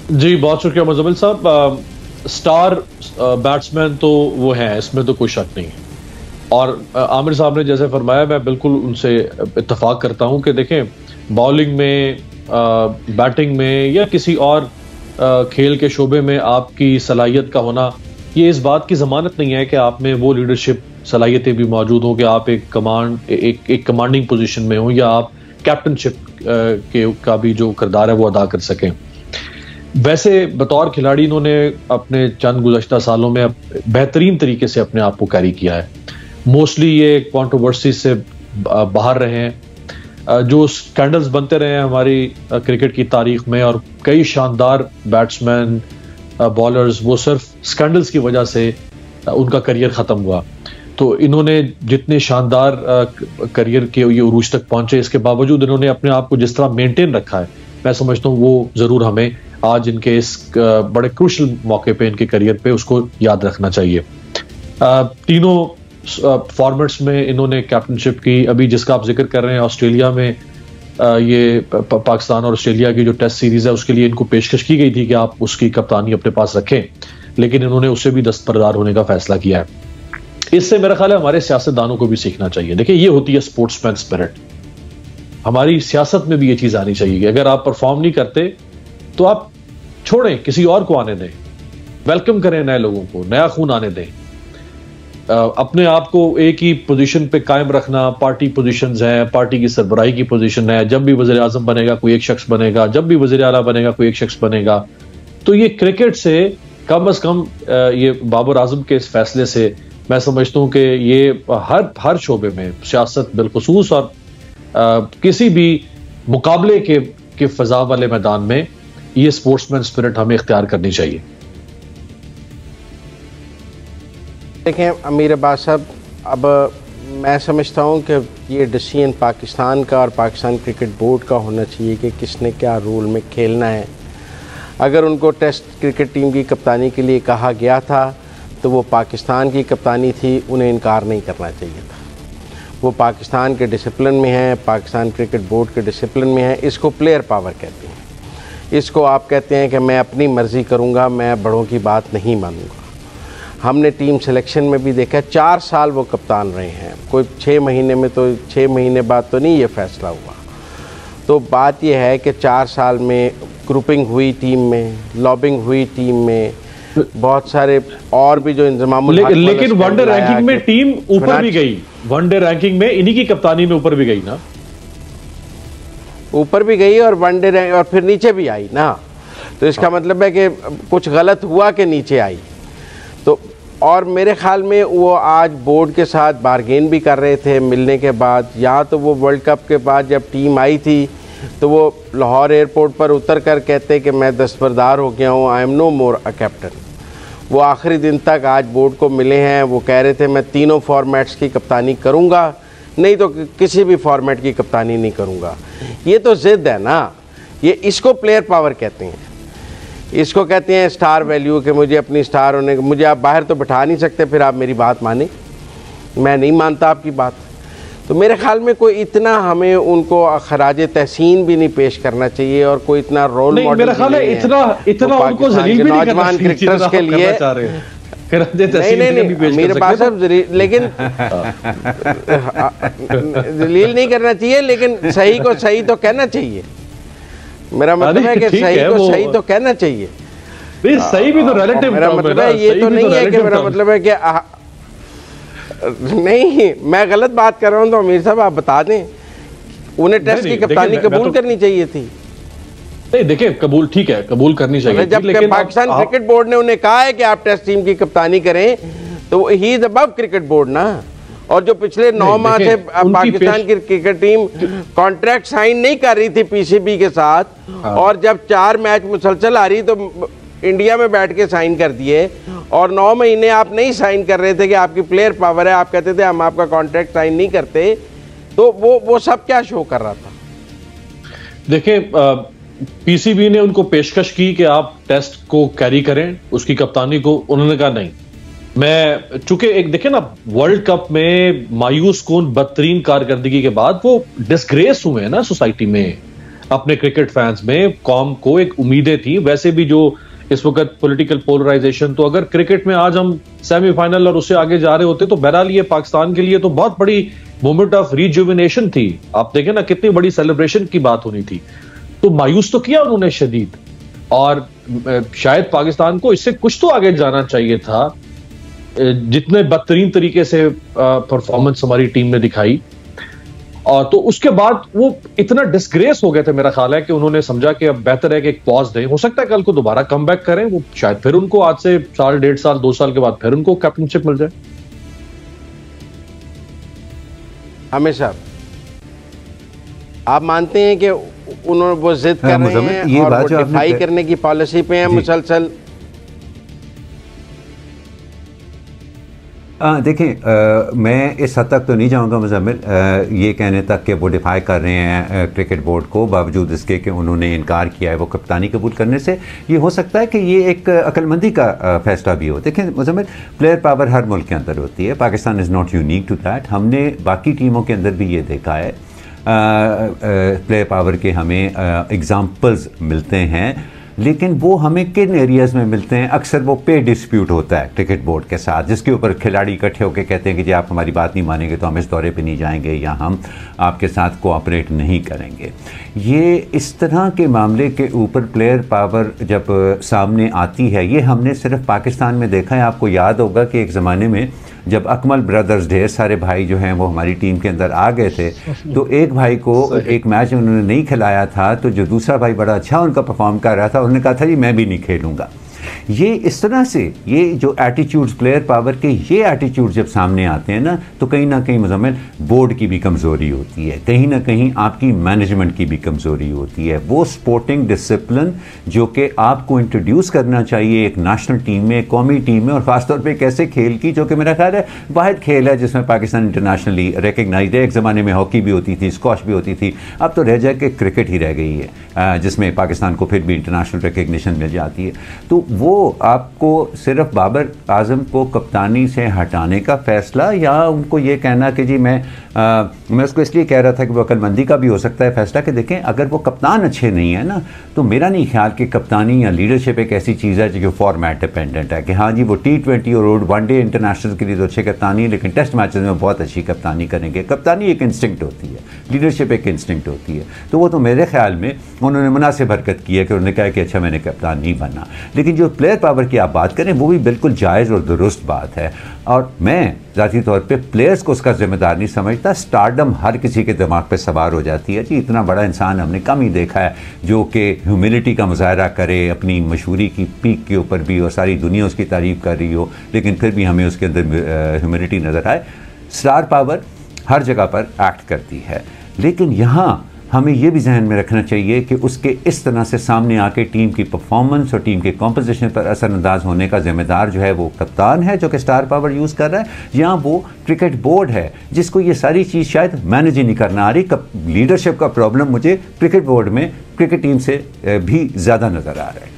जी बहुत शुक्रिया मुजम्मिल साहब। स्टार बैट्समैन तो वो हैं, इसमें तो कोई शक नहीं है। और आमिर साहब ने जैसे फरमाया, मैं बिल्कुल उनसे इत्तेफाक करता हूं कि देखें, बॉलिंग में, बैटिंग में या किसी और खेल के शोबे में आपकी सलाहियत का होना, ये इस बात की जमानत नहीं है कि आप में वो लीडरशिप सलाहियतें भी मौजूद हों कि आप एक कमांडिंग पोजीशन में हों या आप कैप्टनशिप का भी जो किरदार है वो अदा कर सकें। वैसे बतौर खिलाड़ी इन्होंने अपने चंद गुज़श्ता सालों में बेहतरीन तरीके से अपने आप को कैरी किया है। मोस्टली ये कंट्रोवर्सी से बाहर रहे हैं। जो स्कैंडल्स बनते रहे हैं हमारी क्रिकेट की तारीख में, और कई शानदार बैट्समैन, बॉलर्स, वो सिर्फ स्कैंडल्स की वजह से उनका करियर ख़त्म हुआ। तो इन्होंने जितने शानदार करियर के ये उरूज तक पहुंचे, इसके बावजूद इन्होंने अपने आप को जिस तरह मेंटेन रखा है, मैं समझता हूँ वो ज़रूर हमें आज इनके इस बड़े क्रूशल मौके पे, इनके करियर पे, उसको याद रखना चाहिए। तीनों फॉर्मेट्स में इन्होंने कैप्टनशिप की। अभी जिसका आप जिक्र कर रहे हैं, ऑस्ट्रेलिया में ये पाकिस्तान और ऑस्ट्रेलिया की जो टेस्ट सीरीज है, उसके लिए इनको पेशकश की गई थी कि आप उसकी कप्तानी अपने पास रखें, लेकिन इन्होंने उससे भी दस्तबरदार होने का फैसला किया है। इससे मेरा ख्याल है हमारे सियासतदानों को भी सीखना चाहिए। देखिए, ये होती है स्पोर्ट्समैन स्पिरिट। हमारी सियासत में भी ये चीज आनी चाहिए कि अगर आप परफॉर्म नहीं करते तो आप छोड़ें, किसी और को आने दें, वेलकम करें नए लोगों को, नया खून आने दें। अपने आप को एक ही पोजीशन पे कायम रखना, पार्टी पोजीशंस हैं, पार्टी की सरबराही की पोजीशन है, जब भी वज़ीर आज़म बनेगा कोई एक शख्स बनेगा, जब भी वज़ीर आला बनेगा कोई एक शख्स बनेगा। तो ये क्रिकेट से कम अज कम ये बाबर आजम के इस फैसले से मैं समझता हूं कि ये हर शोबे में, सियासत बिलखुसूस और किसी भी मुकाबले के फजा वाले मैदान में, ये स्पोर्ट्समैन स्पिरिट हमें इख्तियार करनी चाहिए। देखें अमीर अब्बास साहब, अब मैं समझता हूँ कि ये डिसीजन पाकिस्तान का और पाकिस्तान क्रिकेट बोर्ड का होना चाहिए कि किसने क्या रोल में खेलना है। अगर उनको टेस्ट क्रिकेट टीम की कप्तानी के लिए कहा गया था तो वो पाकिस्तान की कप्तानी थी, उन्हें इनकार नहीं करना चाहिए था। वो पाकिस्तान के डिसिप्लिन में है, पाकिस्तान क्रिकेट बोर्ड के डिसिप्लिन में है। इसको प्लेयर पावर कहते हैं। इसको आप कहते हैं कि मैं अपनी मर्ज़ी करूँगा, मैं बड़ों की बात नहीं मानूँगा। हमने टीम सिलेक्शन में भी देखा, 4 साल वो कप्तान रहे हैं, कोई 6 महीने में, तो 6 महीने बाद तो नहीं ये फैसला हुआ। तो बात ये है कि 4 साल में ग्रुपिंग हुई टीम में, लॉबिंग हुई टीम में, बहुत सारे और भी जो इंतजाम, लेकिन वनडे रैंकिंग में टीम ऊपर भी गई। वनडे रैंकिंग में इन्हीं की कप्तानी में ऊपर भी गई ना, ऊपर भी गई और वनडे रैंक और फिर नीचे भी आई ना। तो इसका मतलब है कि कुछ गलत हुआ कि नीचे आई। तो और मेरे ख्याल में वो आज बोर्ड के साथ बारगेन भी कर रहे थे मिलने के बाद। या तो वो वर्ल्ड कप के बाद जब टीम आई थी तो वो लाहौर एयरपोर्ट पर उतर कर कहते कि मैं दस्तबरदार हो गया हूँ, I am no more a captain. वो आखिरी दिन तक आज बोर्ड को मिले हैं, वो कह रहे थे मैं तीनों फॉर्मेट्स की कप्तानी करूँगा, नहीं तो किसी भी फॉर्मेट की कप्तानी नहीं करूँगा। ये तो ज़िद है ना, ये इसको प्लेयर पावर कहते हैं। इसको कहते हैं स्टार वैल्यू, कि मुझे अपनी स्टार होने, मुझे आप बाहर तो बैठा नहीं सकते, फिर आप मेरी बात माने, मैं नहीं मानता आपकी बात। तो मेरे ख्याल में कोई इतना हमें उनको खराज तहसीन भी नहीं पेश करना चाहिए और कोई इतना रोल मॉडल मेरा ख्याल है इतना उनको जलील भी नहीं नौजवान क्रिकेटर्स के लिए नहीं मेरे पास अब लेकिन जलील नहीं करना चाहिए, लेकिन सही को सही तो कहना चाहिए। मेरा मतलब है कि सही को सही तो कहना चाहिए। सही भी तो रिलेटिव, मेरा मतलब है ये तो नहीं है कि मेरा मतलब है कि नहीं, मैं गलत बात कर रहा हूं तो अमीर साहब आप बता दें, उन्हें टेस्ट की कप्तानी कबूल करनी चाहिए थी। नहीं देखिए, कबूल ठीक है, कबूल करनी चाहिए, जब पाकिस्तान क्रिकेट बोर्ड ने उन्हें कहा है कि आप टेस्ट टीम की कप्तानी करें, तो he is above cricket board ना। और जो पिछले 9 माह से पाकिस्तान की क्रिकेट टीम कॉन्ट्रैक्ट साइन नहीं कर रही थी पीसीबी के साथ, और जब 4 मैच मुसलसल आ रही तो इंडिया में बैठ के साइन कर दिए, और 9 महीने आप नहीं साइन कर रहे थे कि आपकी प्लेयर पावर है, आप कहते थे हम आपका कॉन्ट्रैक्ट साइन नहीं करते। तो वो सब क्या शो कर रहा था? देखिए, पीसीबी ने उनको पेशकश की कि आप टेस्ट को कैरी करें, उसकी कप्तानी को। उन्होंने कहा नहीं। मैं चूंकि एक देखे ना, वर्ल्ड कप में मायूस कौन बदतरीन कारकर्दगी के बाद वो डिस्ग्रेस हुए हैं ना सोसाइटी में। अपने क्रिकेट फैंस में, कौम को एक उम्मीदें थी। वैसे भी जो इस वक्त पॉलिटिकल पोलराइजेशन, तो अगर क्रिकेट में आज हम सेमीफाइनल और उससे आगे जा रहे होते तो बहरहाल ये पाकिस्तान के लिए तो बहुत बड़ी मोमेंट ऑफ रिजुविनेशन थी। आप देखें ना कितनी बड़ी सेलिब्रेशन की बात होनी थी। तो मायूस तो किया उन्होंने शदीद, और शायद पाकिस्तान को इससे कुछ तो आगे जाना चाहिए था। जितने बदतरीन तरीके से परफॉर्मेंस हमारी टीम ने दिखाई, और तो उसके बाद वो इतना डिस्ग्रेस हो गए थे, मेरा ख्याल है कि उन्होंने समझा कि अब बेहतर है कि एक पॉज दें। हो सकता है कल को दोबारा कम बैक करें, वो शायद फिर उनको आज से साल, 1.5 साल, 2 साल के बाद फिर उनको कैप्टनशिप मिल जाए। आमिर साहब, आप मानते हैं कि उन्होंने वो जिद कर रहे हैं ये और बात वो डिफाई करने की पॉलिसी पे हैं मुसलसल? देखें, मैं इस हद तक तो नहीं जाऊंगा मुज़म्मिल ये कहने तक कि वो डिफाई कर रहे हैं क्रिकेट बोर्ड को, बावजूद इसके कि उन्होंने इनकार किया है वो कप्तानी कबूल करने से। ये हो सकता है कि ये एक अक्लमंदी का फैसला भी हो। देखें मुज़म्मिल, प्लेयर पावर हर मुल्क के अंदर होती है, Pakistan is not unique to that. हमने बाकी टीमों के अंदर भी ये देखा है, प्लेयर पावर के हमें एग्ज़ाम्पल्स मिलते हैं, लेकिन वो हमें किन एरियाज़ में मिलते हैं? अक्सर वो पे डिस्प्यूट होता है क्रिकेट बोर्ड के साथ, जिसके ऊपर खिलाड़ी इकट्ठे होकर कहते हैं कि जी आप हमारी बात नहीं मानेंगे तो हम इस दौरे पे नहीं जाएंगे, या हम आपके साथ कोऑपरेट नहीं करेंगे। ये इस तरह के मामले के ऊपर प्लेयर पावर जब सामने आती है, ये हमने सिर्फ पाकिस्तान में देखा है। आपको याद होगा कि एक ज़माने में जब अकमल ब्रदर्स, ढेर सारे भाई जो हैं वो हमारी टीम के अंदर आ गए थे, तो एक भाई को एक मैच उन्होंने नहीं खिलाया था, तो जो दूसरा भाई बड़ा अच्छा उनका परफॉर्म कर रहा था, उन्होंने कहा था जी मैं भी नहीं खेलूँगा। ये इस तरह से ये जो एटीट्यूड्स प्लेयर पावर के, ये एटीट्यूड जब सामने आते हैं ना, तो कहीं ना कहीं मुज़म्मिल बोर्ड की भी कमज़ोरी होती है, कहीं ना कहीं आपकी मैनेजमेंट की भी कमज़ोरी होती है। वो स्पोर्टिंग डिसिप्लिन जो कि आपको इंट्रोड्यूस करना चाहिए एक नेशनल टीम में, कौमी टीम में, और ख़ासतौर पर एक ऐसे खेल की जो कि मेरा ख्याल है वाहिद खेल है जिसमें पाकिस्तान इंटरनेशनली रिकगनाइज है। एक ज़माने में हॉकी भी होती थी, स्कॉश भी होती थी, अब तो रह जाए कि क्रिकेट ही रह गई है जिसमें पाकिस्तान को फिर भी इंटरनेशनल रिकगनिशन मिल जाती है। तो वो आपको सिर्फ बाबर आजम को कप्तानी से हटाने का फैसला, या उनको ये कहना कि जी मैं उसको इसलिए कह रहा था कि वो अक्लमंदी का भी हो सकता है फैसला, कि देखें अगर वो कप्तान अच्छे नहीं है ना, तो मेरा नहीं ख्याल कि कप्तानी या लीडरशिप एक ऐसी चीज़ है जो फॉर्मेट डिपेंडेंट है, कि हाँ जी वो T20 और वनडे इंटरनेशनल के लिए तो अच्छे कप्तानी है, लेकिन टेस्ट मैचेस में बहुत अच्छी कप्तानी करेंगे। कप्तानी एक इंस्टिंक्ट होती है, लीडरशिप एक इंस्टिंक्ट होती है। तो वो तो मेरे ख्याल में उन्होंने मुनासिब हरकत की है कि उन्होंने कहा कि अच्छा मैंने कप्तान नहीं बनना। लेकिन जो प्लेयर पावर की आप बात करें वो भी बिल्कुल जायज़ और दुरुस्त बात है, और मैं ज़ाती तौर पे प्लेयर्स को उसका ज़िम्मेदार नहीं समझता। स्टारडम हर किसी के दिमाग पे सवार हो जाती है जी, इतना बड़ा इंसान हमने कम ही देखा है जो कि ह्यूमिलिटी का मुजाहरा करे अपनी मशहूरी की पीक के ऊपर भी, और सारी दुनिया उसकी तारीफ़ कर रही हो, लेकिन फिर भी हमें उसके अंदर ह्यूमिलिटी नज़र आए। स्टार पावर हर जगह पर एक्ट करती है, लेकिन यहाँ हमें ये भी जहन में रखना चाहिए कि उसके इस तरह से सामने आके टीम की परफॉर्मेंस और टीम के कॉम्पोजिशन पर असरअंदाज होने का जिम्मेदार जो है वो कप्तान है जो कि स्टार पावर यूज़ कर रहा है, या वो क्रिकेट बोर्ड है जिसको ये सारी चीज़ शायद मैनेज ही नहीं करना आ रही। लीडरशिप का प्रॉब्लम मुझे क्रिकेट बोर्ड में क्रिकेट टीम से भी ज़्यादा नज़र आ रहा है।